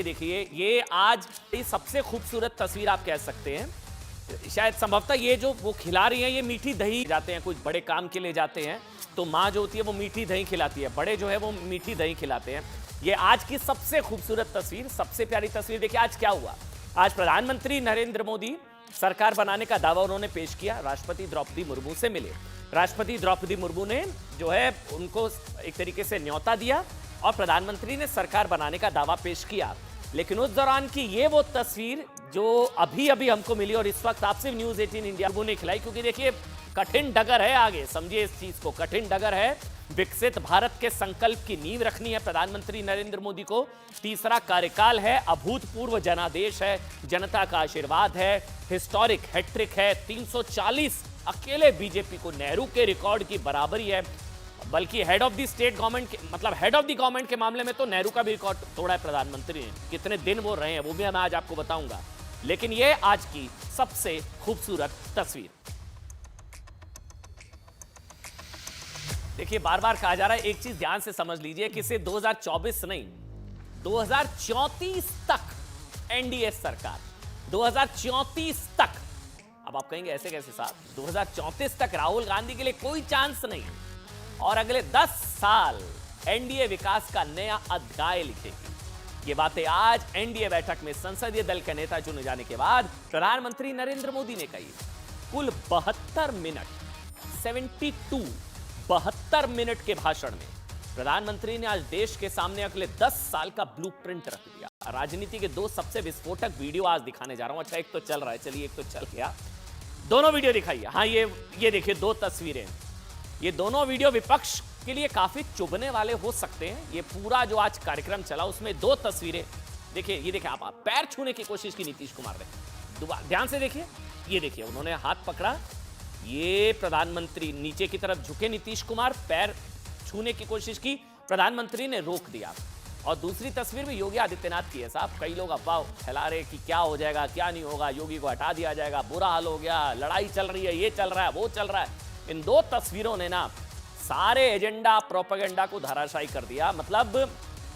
देखिए, ये आज की सबसे खूबसूरत तस्वीर आप कह सकते हैं। शायद संभवतः ये जो वो खिला रही हैं, ये मीठी दही जाते हैं, कुछ बड़े काम के लिए जाते हैं तो माँ जो होती है वो मीठी दही खिलाती है, बड़े जो है वो मीठी दही खिलाते हैं। ये आज की सबसे खूबसूरत तस्वीर, सबसे प्यारी तस्वीर। देखिए आज क्या हुआ। आज प्रधानमंत्री नरेंद्र मोदी सरकार बनाने का दावा उन्होंने पेश किया। राष्ट्रपति द्रौपदी मुर्मू से मिले। राष्ट्रपति द्रौपदी मुर्मू ने जो है उनको एक तरीके से न्योता दिया और प्रधानमंत्री ने सरकार बनाने का दावा पेश किया। लेकिन उस दौरान की ये वो तस्वीर जो अभी अभी हमको मिली और इस वक्त आपसे न्यूज़ 18 इंडिया वो ने खिलाई, क्योंकि देखिए कठिन डगर है आगे, समझिए इस चीज को। कठिन डगर है। विकसित भारत के संकल्प की नींव रखनी है प्रधानमंत्री नरेंद्र मोदी को। तीसरा कार्यकाल है, अभूतपूर्व जनादेश है, जनता का आशीर्वाद है, हिस्टोरिक हैट्रिक है, 340 अकेले बीजेपी को नेहरू के रिकॉर्ड की बराबरी है। बल्कि head of the state government के मतलब हेड ऑफ द गवर्नमेंट के मामले में तो नेहरू का भी रिकॉर्ड तोड़ा है प्रधानमंत्री ने। कितने दिन वो रहे हैं वो भी मैं आज आपको बताऊंगा। लेकिन ये आज की सबसे खूबसूरत तस्वीर। देखिए बार बार कहा जा रहा है, एक चीज ध्यान से समझ लीजिए कि इसे 2024 नहीं 2034 तक एनडीए सरकार, 2034 तक। अब आप कहेंगे ऐसे कैसे साहब, 2034 तक राहुल गांधी के लिए कोई चांस नहीं और अगले 10 साल एनडीए विकास का नया अध्याय लिखेगी। ये बातें आज एनडीए बैठक में संसदीय दल के नेता चुने जाने के बाद प्रधानमंत्री नरेंद्र मोदी ने कही। कुल 72 मिनट के भाषण में प्रधानमंत्री ने आज देश के सामने अगले 10 साल का ब्लूप्रिंट रख दिया। राजनीति के दो सबसे विस्फोटक वीडियो आज दिखाने जा रहा हूं। अच्छा एक तो चल रहा है, चलिए एक तो चल गया, दोनों वीडियो दिखाइए। हाँ ये देखिए दो तस्वीरें। ये दोनों वीडियो विपक्ष के लिए काफी चुभने वाले हो सकते हैं। ये पूरा जो आज कार्यक्रम चला उसमें दो तस्वीरें देखिए। ये देखिए आप पैर छूने की कोशिश की नीतीश कुमार ने, ध्यान से देखिए। ये देखिए उन्होंने हाथ पकड़ा, ये प्रधानमंत्री नीचे की तरफ झुके, नीतीश कुमार पैर छूने की कोशिश की, प्रधानमंत्री ने रोक दिया। और दूसरी तस्वीर भी योगी आदित्यनाथ की है साहब। कई लोग अफवाह फैला रहे कि क्या हो जाएगा क्या नहीं होगा, योगी को हटा दिया जाएगा, बुरा हाल हो गया, लड़ाई चल रही है, ये चल रहा है वो चल रहा है। इन दो तस्वीरों ने ना सारे एजेंडा प्रोपेगेंडा को धराशायी कर दिया। मतलब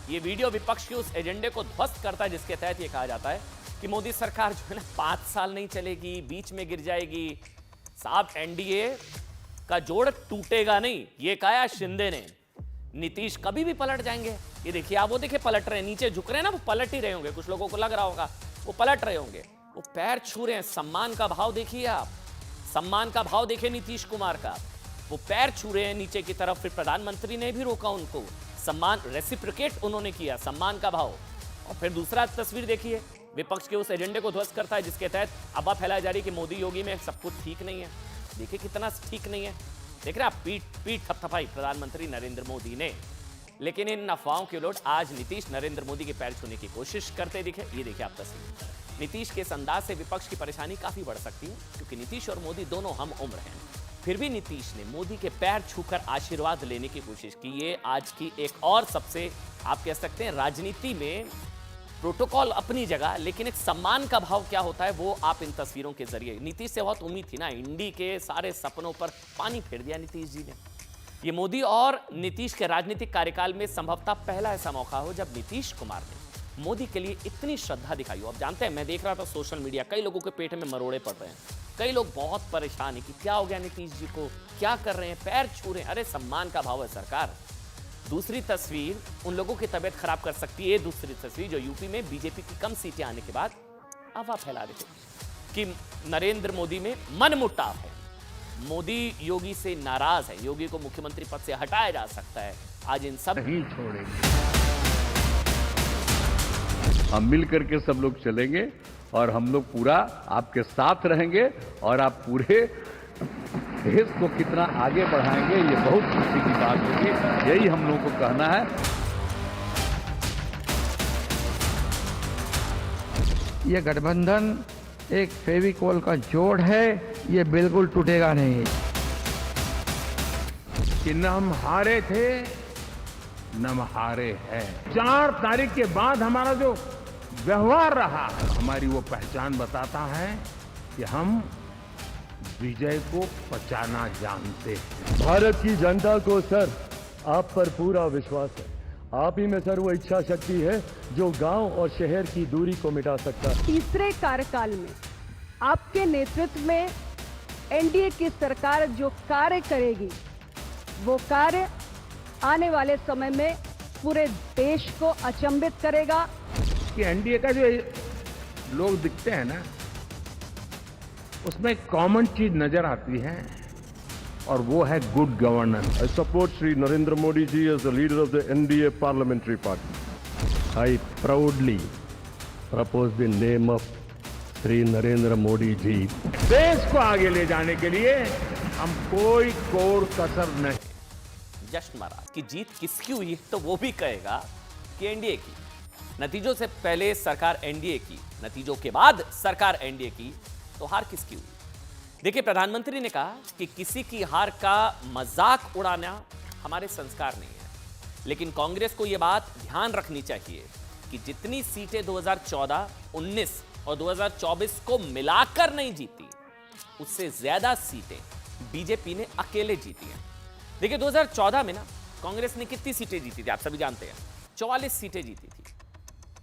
ये वीडियो विपक्ष के उस एजेंडे को ध्वस्त करता है जिसके तहत ये कहा जाता है कि मोदी सरकार जो है ना 5 साल नहीं चलेगी, बीच में गिर जाएगी। साहब एनडीए का जोड़ टूटेगा नहीं, ये कहा शिंदे ने। नीतीश कभी भी पलट जाएंगे। ये देखिए आप, वो देखिए पलट रहे हैं, नीचे झुक रहे हैं ना, वो पलट ही रहे होंगे। कुछ लोगों को लग रहा होगा वो पलट रहे होंगे। वो पैर छू रहे हैं। सम्मान का भाव देखिए आप, सम्मान का भाव देखिए नीतीश कुमार का। वो पैर छू रहे हैं नीचे की तरफ। फिर प्रधानमंत्री ने भी रोका उनको, सम्मान रेसिप्रोकेट उन्होंने किया, सम्मान का भाव। और फिर दूसरा तस्वीर देखिए, विपक्ष के उस एजेंडे को ध्वस्त करता है जिसके तहत अफवाह फैलाई जा रही है कि मोदी योगी में सब कुछ ठीक नहीं है। देखिए कितना ठीक नहीं है। देख रहे हैं आप, पीठ थपथपाई प्रधानमंत्री नरेंद्र मोदी ने। लेकिन इन अफवाहों के उलट आज नीतीश नरेंद्र मोदी के पैर छूने की कोशिश करते दिखे। ये देखिए आप तस्वीर। नीतीश के इस अंदाज से विपक्ष की परेशानी काफी बढ़ सकती है, क्योंकि नीतीश और मोदी दोनों हम उम्र हैं। फिर भी नीतीश ने मोदी के पैर छूकर आशीर्वाद लेने की कोशिश की। ये आज की एक और सबसे आप कह सकते हैं राजनीति में प्रोटोकॉल अपनी जगह, लेकिन एक सम्मान का भाव क्या होता है वो आप इन तस्वीरों के जरिए। नीतीश से बहुत उम्मीद थी ना, इंडी के सारे सपनों पर पानी फेर दिया नीतीश जी ने। ये मोदी और नीतीश के राजनीतिक कार्यकाल में संभवतः पहला ऐसा मौका हो जब नीतीश कुमार ने मोदी के लिए इतनी श्रद्धा दिखाई हो। अब जानते हैं, मैं देख रहा था सोशल मीडिया, कई लोगों के पेट में मरोड़े पड़ रहे हैं। कई लोग बहुत परेशान है कि क्या हो गया नीतीश जी को, क्या कर रहे हैं, पैर छू रहे हैं। अरे सम्मान का भाव है सरकार। दूसरी तस्वीर उन लोगों की तबीयत खराब कर सकती है। दूसरी तस्वीर जो यूपी में बीजेपी की कम सीटें आने के बाद अफवाह फैला रहे थे कि नरेंद्र मोदी में मनमुटाव है, मोदी योगी से नाराज है, योगी को मुख्यमंत्री पद से हटाया जा सकता है। आज इन सब नहीं छोड़ेंगे, हम मिल करके सब लोग चलेंगे और हम लोग पूरा आपके साथ रहेंगे और आप पूरे देश को कितना आगे बढ़ाएंगे ये बहुत खुशी की बात होगी। यही हम लोगों को कहना है। ये गठबंधन एक फेविकोल का जोड़ है, ये बिल्कुल टूटेगा नहीं। कि न हम हारे थे न हम हारे हैं। 4 तारीख के बाद हमारा जो व्यवहार रहा हमारी वो पहचान बताता है कि हम विजय को पचाना जानते हैं। भारत की जनता को सर आप पर पूरा विश्वास है। आप ही में सर्व इच्छा शक्ति है जो गांव और शहर की दूरी को मिटा सकता है। तीसरे कार्यकाल में आपके नेतृत्व में एनडीए की सरकार जो कार्य करेगी वो कार्य आने वाले समय में पूरे देश को अचंभित करेगा। कि एनडीए का जो लोग दिखते हैं ना, उसमें एक कॉमन चीज नजर आती है और वो है good governance. I support Shri Narendra Modi ji as the leader of the NDA parliamentary party. I proudly propose the name of Shri Narendra Modi ji. देश को आगे ले जाने के लिए हम कोई कोर कसर नहीं। जश्न मारा कि जीत किसकी हुई तो वो भी कहेगा कि एनडीए की। नतीजों से पहले सरकार एनडीए की, नतीजों के बाद सरकार एनडीए की, तो हार किसकी हुई? देखिए, प्रधानमंत्री ने कहा कि किसी की हार का मजाक उड़ाना हमारे संस्कार नहीं है, लेकिन कांग्रेस को यह बात ध्यान रखनी चाहिए कि जितनी सीटें 2014, 19 और 2024 को मिलाकर नहीं जीती, उससे ज्यादा सीटें बीजेपी ने अकेले जीती हैं। देखिए, 2014 में ना कांग्रेस ने कितनी सीटें जीती थी आप सभी जानते हैं, 44 सीटें जीती थी।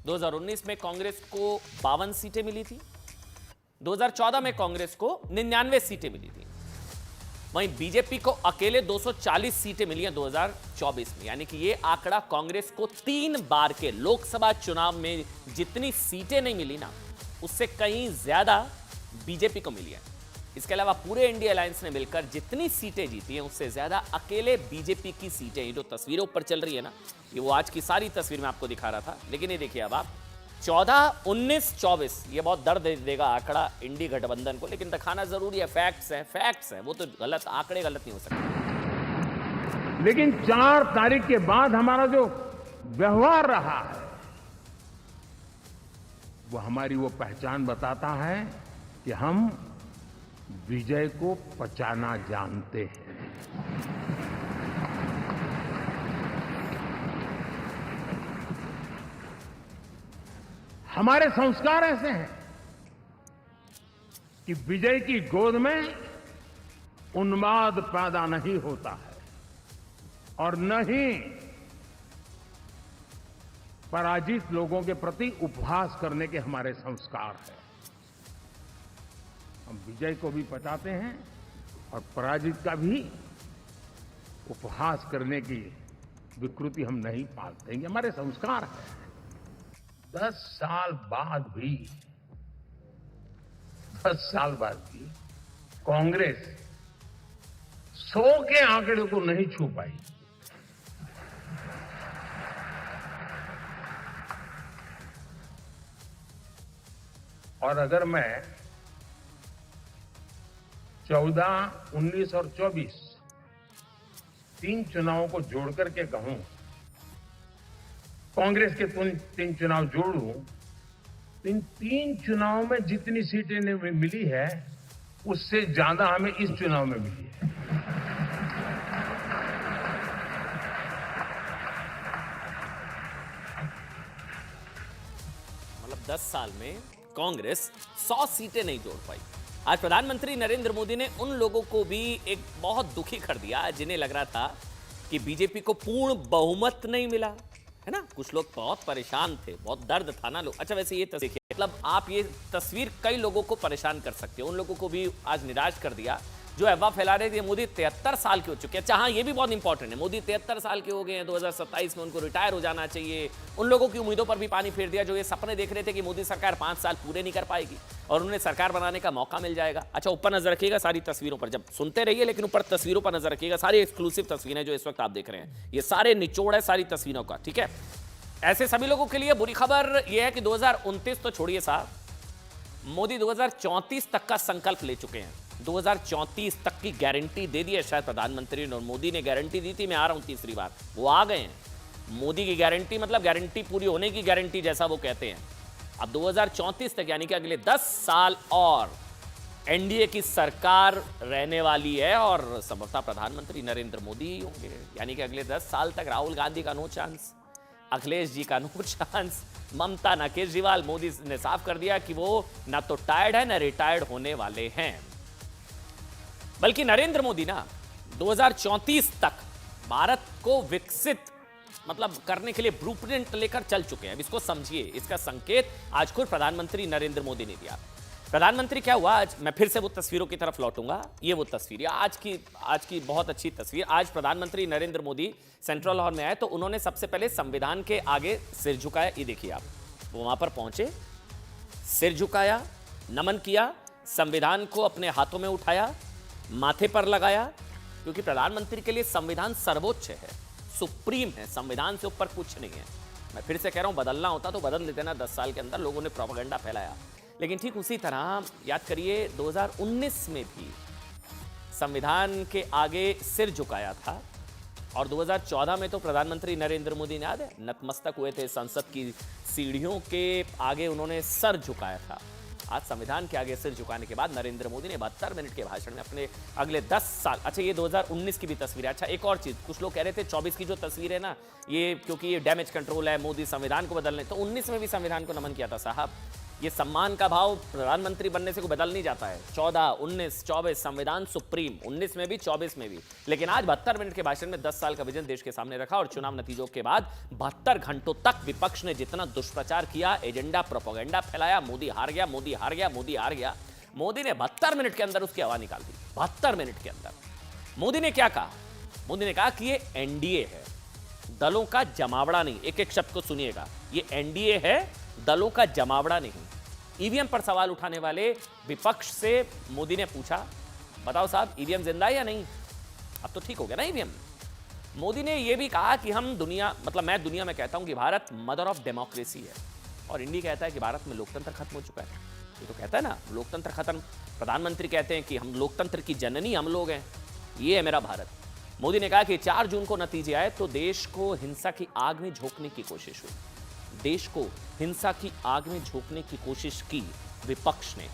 2019 में कांग्रेस को 52 सीटें मिली थी। 2014 में कांग्रेस को 99 सीटें मिली थी। वहीं बीजेपी को अकेले 240 सीटें मिली हैं 2024 में, यानी कि यह आंकड़ा कांग्रेस को 3 बार के लोकसभा चुनाव में जितनी सीटें नहीं मिली ना, उससे कहीं ज्यादा बीजेपी को मिली है। इसके अलावा पूरे इंडिया अलायंस ने मिलकर जितनी सीटें जीती हैं, उससे ज्यादा अकेले बीजेपी की सीटें। ये जो तस्वीरें ऊपर चल रही है ना, ये वो आज की सारी तस्वीर मैं आपको दिखा रहा था, लेकिन ये देखिए अब आप 14, 19, 24, ये बहुत दर्द देगा आंकड़ा इंडी गठबंधन को, लेकिन दिखाना जरूरी है। फैक्ट्स है, वो तो गलत आंकड़े गलत नहीं हो सकते। लेकिन 4 तारीख के बाद हमारा जो व्यवहार रहा है, वो हमारी वो पहचान बताता है कि हम विजय को पचाना जानते हैं। हमारे संस्कार ऐसे हैं कि विजय की गोद में उन्माद पैदा नहीं होता है और न ही पराजित लोगों के प्रति उपहास करने के हमारे संस्कार हैं। हम विजय को भी पचाते हैं और पराजित का भी उपहास करने की विकृति हम नहीं पालते, ये हमारे संस्कार है। 10 साल बाद भी कांग्रेस 100 के आंकड़े को नहीं छू पाई। और अगर मैं 14, 19 और 24 3 चुनावों को जोड़ करके कहूं, कांग्रेस के 3 चुनाव जोड़ूं, इन 3 चुनावों में जितनी सीटें मिली है, उससे ज्यादा हमें इस चुनाव में मिली है। मतलब 10 साल में कांग्रेस 100 सीटें नहीं जोड़ पाई। आज प्रधानमंत्री नरेंद्र मोदी ने उन लोगों को भी एक बहुत दुखी कर दिया जिन्हें लग रहा था कि बीजेपी को पूर्ण बहुमत नहीं मिला, है ना। कुछ लोग बहुत परेशान थे, बहुत दर्द था ना लोग। अच्छा, वैसे ये तस्वीर, मतलब आप ये तस्वीर कई लोगों को परेशान कर सकते हो। उन लोगों को भी आज निराश कर दिया जो अफवाह फैला रहे थे मोदी 73 साल के हो चुके हैं। अच्छा हाँ, ये भी बहुत इंपॉर्टेंट है, मोदी 73 साल के हो गए हैं, 2027 में उनको रिटायर हो जाना चाहिए। उन लोगों की उम्मीदों पर भी पानी फेर दिया जो ये सपने देख रहे थे कि मोदी सरकार 5 साल पूरे नहीं कर पाएगी और उन्हें सरकार बनाने का मौका मिल जाएगा। अच्छा, ऊपर नजर रखिएगा सारी तस्वीरों पर, जब सुनते रहिए लेकिन ऊपर तस्वीरों पर नजर रखिएगा। सारी एक्सक्लूसिव तस्वीरें जो इस वक्त आप देख रहे हैं, ये सारे निचोड़ है सारी तस्वीरों का, ठीक है। ऐसे सभी लोगों के लिए बुरी खबर यह है कि 2029 तो छोड़िए साहब, मोदी 2034 तक का संकल्प ले चुके हैं। 2034 तक की गारंटी दे दी है शायद प्रधानमंत्री ने, और मोदी ने गारंटी दी थी मैं आ रहा हूं तीसरी बार, वो आ गए हैं। मोदी की गारंटी मतलब गारंटी पूरी होने की गारंटी जैसा वो कहते हैं। अब 2034 तक यानी कि अगले 10 साल और एनडीए की सरकार रहने वाली है और संभवतः प्रधानमंत्री नरेंद्र मोदी ही होंगे। यानी कि अगले 10 साल तक राहुल गांधी का नो चांस, अखिलेश जी का नो चांस, ममता ना केजरीवाल। मोदी ने साफ कर दिया कि वो ना तो टायर्ड है ना रिटायर्ड होने वाले हैं। बल्कि नरेंद्र मोदी ना 2034 तक भारत को विकसित मतलब करने के लिए ब्लूप्रिंट लेकर चल चुके हैं। अब इसको समझिए, इसका संकेत आज खुद प्रधानमंत्री नरेंद्र मोदी ने दिया। प्रधानमंत्री क्या हुआ, आज मैं फिर से वो तस्वीरों की तरफ लौटूंगा। ये वो तस्वीर, आज की बहुत अच्छी तस्वीर। आज प्रधानमंत्री नरेंद्र मोदी सेंट्रल हॉल में आए तो उन्होंने सबसे पहले संविधान के आगे सिर झुकाया। ये देखिए आप, वो वहां पर पहुंचे, सिर झुकाया, नमन किया, संविधान को अपने हाथों में उठाया, माथे पर लगाया, क्योंकि प्रधानमंत्री के लिए संविधान सर्वोच्च है, सुप्रीम है, संविधान से ऊपर कुछ नहीं है। मैं फिर से कह रहा हूं, बदलना होता तो बदल देते ना, 10 साल के अंदर लोगों ने प्रोपेगेंडा फैलाया। लेकिन ठीक उसी तरह याद करिए 2019 में भी संविधान के आगे सिर झुकाया था, और 2014 में तो प्रधानमंत्री नरेंद्र मोदी ने याद है नतमस्तक हुए थे, संसद की सीढ़ियों के आगे उन्होंने सर झुकाया था। आज संविधान के आगे सिर झुकाने के बाद नरेंद्र मोदी ने 72 मिनट के भाषण में अपने अगले 10 साल, अच्छा ये 2019 की भी तस्वीर है। अच्छा एक और चीज, कुछ लोग कह रहे थे 24 की जो तस्वीर है ना, ये क्योंकि ये डैमेज कंट्रोल है, मोदी संविधान को बदलने, तो 19 में भी संविधान को नमन किया था साहब। ये सम्मान का भाव प्रधानमंत्री बनने से कोई बदल नहीं जाता है। 14, 19, 24 संविधान सुप्रीम, 19 में भी 24 में भी। लेकिन आज 72 मिनट के भाषण में 10 साल का विजन देश के सामने रखा, और चुनाव नतीजों के बाद 72 घंटों तक विपक्ष ने जितना दुष्प्रचार किया, एजेंडा प्रोपेगेंडा फैलाया, मोदी हार गया, मोदी हार गया, मोदी हार गया, मोदी ने 72 मिनट के अंदर उसकी हवा निकाल दी। 72 मिनट के अंदर मोदी ने क्या कहा? मोदी ने कहा कि ये एनडीए है, दलों का जमावड़ा नहीं। एक एक शब्द को सुनिएगा, ये एनडीए है, दलों का जमावड़ा नहीं। ईवीएम पर सवाल उठाने वाले विपक्ष से मोदी ने पूछा, बताओ साहब ईवीएम जिंदा है या नहीं? अब तो ठीक हो गया ना ईवीएम। मोदी ने यह भी कहा कि हम दुनिया, मतलब मैं दुनिया में कहता हूं कि भारत मदर ऑफ डेमोक्रेसी है, और इंडी कहता है कि भारत में लोकतंत्र खत्म हो चुका है। ये तो कहता है ना लोकतंत्र खत्म, प्रधानमंत्री कहते हैं कि हम लोकतंत्र की जननी हम लोग हैं, ये है मेरा भारत। मोदी ने कहा कि 4 जून को नतीजे आए तो देश को हिंसा की आग में झोंकने की कोशिश हुई, देश को हिंसा की आग में झोंकने की कोशिश की विपक्ष ने।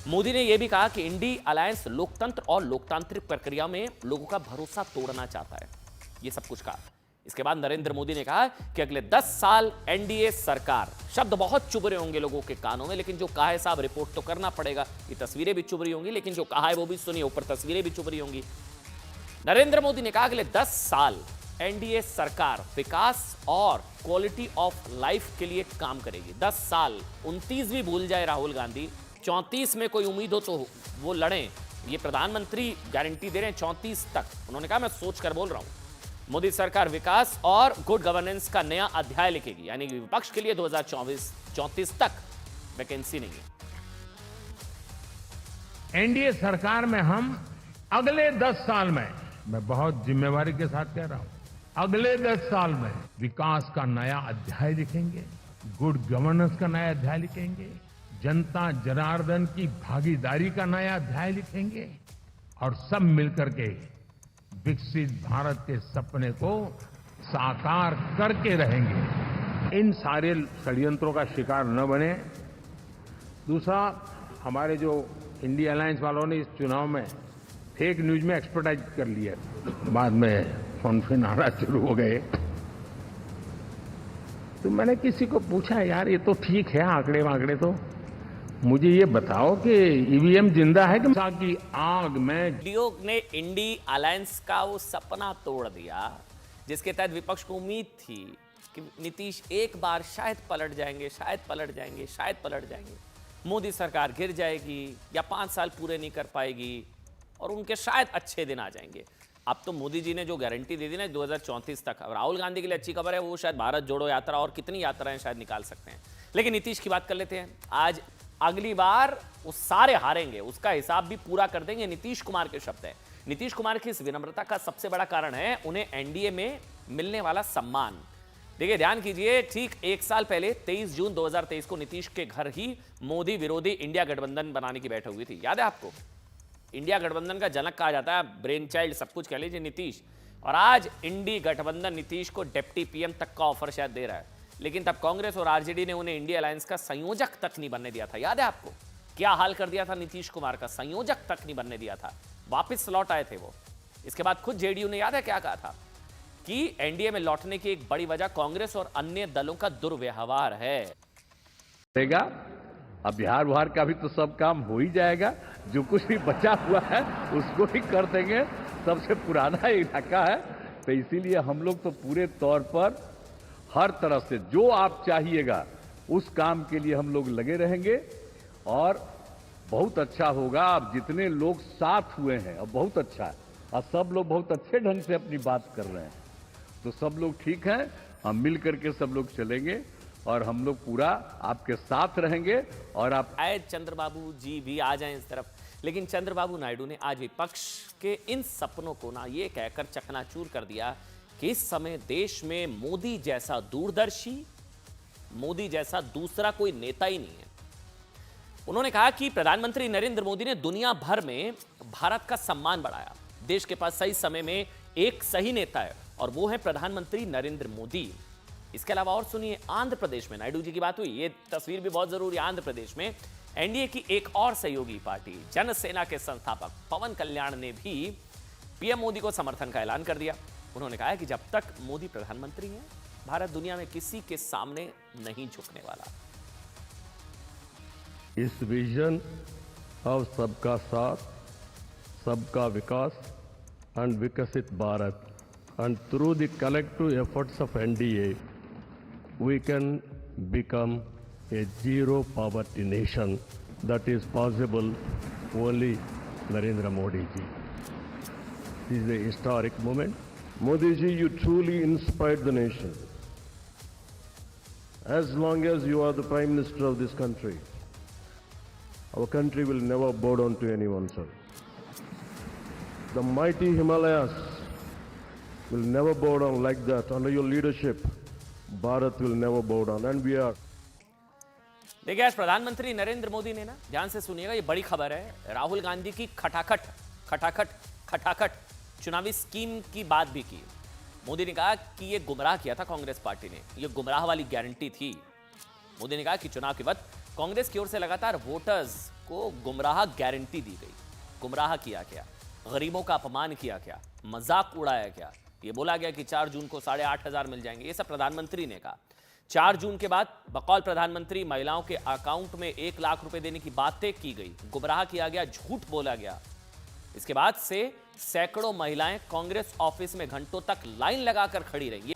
मोदी ने यह भी कहा कि इंडी अलायंस लोकतंत्र और लोकतांत्रिक प्रक्रिया में लोगों का भरोसा तोड़ना चाहता है। यह सब कुछ कहा। इसके बाद नरेंद्र मोदी ने कहा कि अगले 10 साल एनडीए सरकार, शब्द बहुत चुभ रहे होंगे लोगों के कानों में, लेकिन जो कहा है साहब रिपोर्ट तो करना पड़ेगा। ये तस्वीरें भी चुभ रही होंगी, लेकिन जो कहा है वो भी सुनिए, ऊपर तस्वीरें भी चुभ रही होंगी। नरेंद्र मोदी ने कहा अगले 10 साल एनडीए सरकार विकास और क्वालिटी ऑफ लाइफ के लिए काम करेगी। 10 साल, 29 भी भूल जाए राहुल गांधी, 34 में कोई उम्मीद हो तो वो लड़ें, ये प्रधानमंत्री गारंटी दे रहे हैं 34 तक। उन्होंने कहा मैं सोच कर बोल रहा हूं। मोदी सरकार विकास और गुड गवर्नेंस का नया अध्याय लिखेगी, यानी विपक्ष के लिए 2034 तक वैकेंसी नहीं है। एनडीए सरकार में हम अगले 10 साल में, मैं बहुत जिम्मेवारी के साथ कह रहा हूं, अगले 10 साल में विकास का नया अध्याय लिखेंगे, गुड गवर्नेंस का नया अध्याय लिखेंगे, जनता जनार्दन की भागीदारी का नया अध्याय लिखेंगे, और सब मिलकर के विकसित भारत के सपने को साकार करके रहेंगे। इन सारे षड्यंत्रों का शिकार न बने। दूसरा, हमारे जो इंडिया अलायंस वालों ने इस चुनाव में फेक न्यूज में एक्सपर्टाइज कर लिया, बाद में फोन आना शुरू हो गए, तो मैंने किसी को पूछा यार ये तो ठीक है आंकड़े वांकड़े, तो मुझे ये बताओ कि ईवीएम जिंदा है कि आग में। लोग ने इंडी अलायंस का वो सपना तोड़ दिया जिसके तहत विपक्ष को उम्मीद थी कि नीतीश एक बार शायद पलट जाएंगे, शायद पलट जाएंगे, शायद पलट जाएंगे, मोदी सरकार गिर जाएगी या 5 साल पूरे नहीं कर पाएगी और उनके शायद अच्छे दिन आ जाएंगे। अब तो मोदी जी ने जो गारंटी दे दी ना 2034 तक, अब राहुल गांधी के लिए अच्छी खबर है, वो शायद भारत जोड़ो यात्रा और कितनी यात्राएं शायद निकाल सकते हैं। लेकिन नीतीश की बात कर लेते हैं। आज अगली बार वो सारे हारेंगे, उसका हिसाब भी पूरा कर देंगे, नीतीश कुमार के शब्द है। नीतीश कुमार की इस विनम्रता का सबसे बड़ा कारण है उन्हें एनडीए में मिलने वाला सम्मान। देखिए ध्यान कीजिए, ठीक 1 साल पहले 23 जून 2023 को नीतीश के घर ही मोदी विरोधी इंडिया गठबंधन बनाने की बैठक हुई थी, याद है आपको? इंडिया गठबंधन का जनक कहा जाता है, ब्रेन चाइल्ड सब कुछ कह लीजिए नीतीश। और आज इंडी गठबंधन नीतीश को डिप्टी पीएम तक का ऑफर शायद दे रहा है, लेकिन तब कांग्रेस और आरजेडी ने उन्हें इंडिया अलायंस का संयोजक तक नहीं बनने दिया था। याद है आपको क्या हाल कर दिया था नीतीश कुमार का? संयोजक तक नहीं बनने दिया था, वापिस लौट आए थे वो। इसके बाद खुद जेडीयू ने, याद है क्या कहा था, कि एनडीए में लौटने की एक बड़ी वजह कांग्रेस और अन्य दलों का दुर्व्यवहार है। अब बिहार का भी तो सब काम हो ही जाएगा, जो कुछ भी बचा हुआ है उसको ही कर देंगे। सबसे पुराना इलाका है, तो इसीलिए हम लोग तो पूरे तौर पर हर तरह से जो आप चाहिएगा उस काम के लिए हम लोग लगे रहेंगे और बहुत अच्छा होगा। आप जितने लोग साथ हुए हैं और बहुत अच्छा है और सब लोग बहुत अच्छे ढंग से अपनी बात कर रहे हैं, तो सब लोग ठीक हैं। हम मिल करके सब लोग चलेंगे और हम लोग पूरा आपके साथ रहेंगे और आप आए चंद्रबाबू जी भी आ जाएं इस तरफ। लेकिन चंद्रबाबू नायडू ने आज विपक्ष के इन सपनों को ना ये कहकर चकनाचूर कर दिया कि इस समय देश में मोदी जैसा दूरदर्शी, मोदी जैसा दूसरा कोई नेता ही नहीं है। उन्होंने कहा कि प्रधानमंत्री नरेंद्र मोदी ने दुनिया भर में भारत का सम्मान बढ़ाया। देश के पास सही समय में एक सही नेता है और वो है प्रधानमंत्री नरेंद्र मोदी। इसके अलावा और सुनिए, आंध्र प्रदेश में नायडू जी की बात हुई, ये तस्वीर भी बहुत जरूरी है। आंध्र प्रदेश में एनडीए की एक और सहयोगी पार्टी जनसेना के संस्थापक पवन कल्याण ने भी पीएम मोदी को समर्थन का ऐलान कर दिया। उन्होंने कहा कि जब तक मोदी प्रधानमंत्री हैं, भारत दुनिया में किसी के सामने नहीं झुकने वाला। इस विजन ऑफ सबका साथ, सबका विकास and विकसित Bharat, and through the collective efforts of NDA, we can become a zero poverty nation. That is possible only Narendra Modi ji. This is a historic moment. Modi ji, you truly inspired the nation. As long as you are the Prime Minister of this country, our country will never bow down to anyone, sir. The mighty Himalayas will never bow down like that. Under your leadership, Bharat will never bow down, and we are. देखिए, आज प्रधानमंत्री नरेंद्र मोदी ने ना, ध्यान से सुनिएगा, ये बड़ी खबर है, राहुल गांधी की खटाखट चुनावी स्कीम की बात भी की। मोदी ने कहा कि ये गुमराह किया था कांग्रेस पार्टी ने, ये गुमराह वाली गारंटी थी। मोदी ने कहा कि चुनाव के वक्त कांग्रेस की ओर से लगातार वोटर्स को गुमराह गारंटी दी गई। गुमराह किया गया, गरीबों का अपमान किया गया, मजाक उड़ाया गया। ये बोला गया कि 4 जून को 8,500 मिल जाएंगे। ये सब प्रधानमंत्री ने कहा। 4 जून के बाद बकौल प्रधानमंत्री महिलाओं के अकाउंट में 1 लाख रुपए देने की बातें की गई, गुमराह किया गया, झूठ बोला गया। इसके बाद से सैकड़ों महिलाएं कांग्रेस ऑफिस में घंटों तक लाइन लगाकर खड़ी रही।